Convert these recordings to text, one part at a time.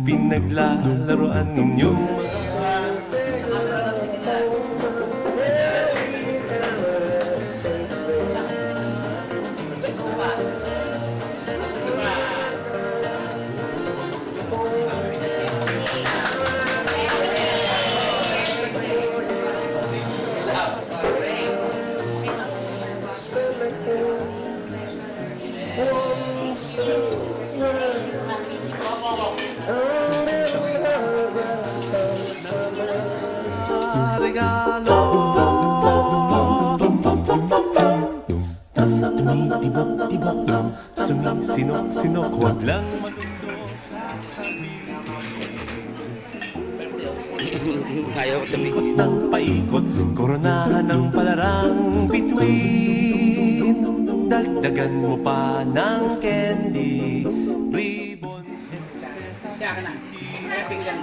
Pinaglalaroan ninyong regalo. Tumitibok-tibok, sumisinok-sinok, huwag lang magundo sa Ayaw paikot ng paikot, koronahan ng palarang bituin. Dagdagan mo pa ng candy, ribbon, Kaya ka na. Kaya pinggan.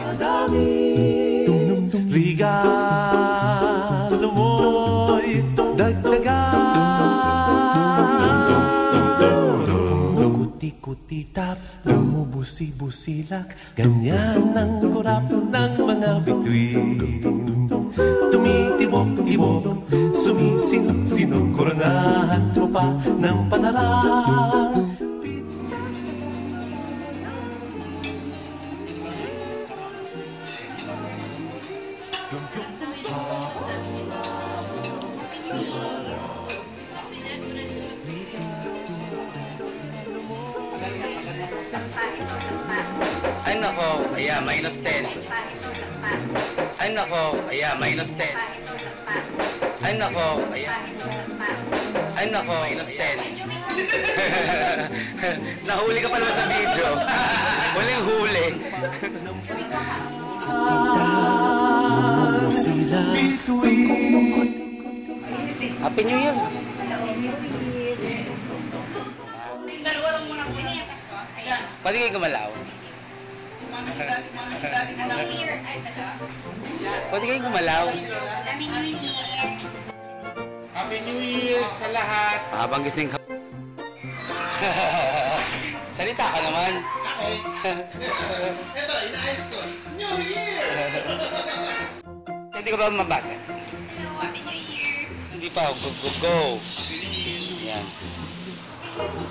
madami regalo mo'y dagdagan. Kuti-kuti-tap, bumubusi-busilak, ganyan ang kurap ng mga bituin. Tumitibok-ibok, sumisinok-sinok, koronahan mo pa ng palarang. Ay nako, ayan, minus 10. Ay nako, ayan, minus 10. Ay nako, ayan. Ay nako, minus 10. Nahuli ka pa naman sa video. Huling-huli. Happy New Year. Pwede kayo gumalaw? Pwede kayo gumalaw? Happy New Year sa lahat. Habang gising ka. Salita ka naman. Ito, inaayos ko. New Year! Hindi ka ba mabata? Happy New Year! Hindi pa. Go, go, go. Yan.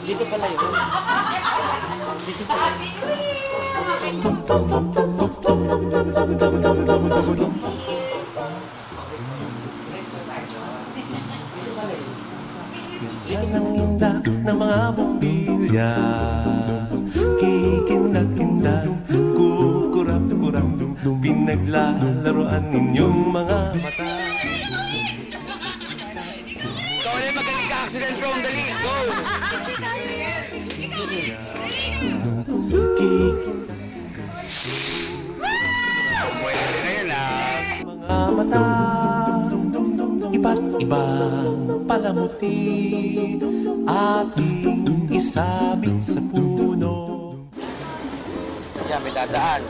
Dito pala yun. Dito pala. Yan ang inda ng mga bumbilya, kikindag-kindag, kukurap-kurap, pinaglalaroan ninyong mga mata. Ikaw ulit magaling ka, accident prone, dali, go! Pwede na yun, Mga mata, iba't ibang palamuti, ating isabit sa puno. Yan, may dadaan.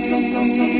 Pasok, pasok,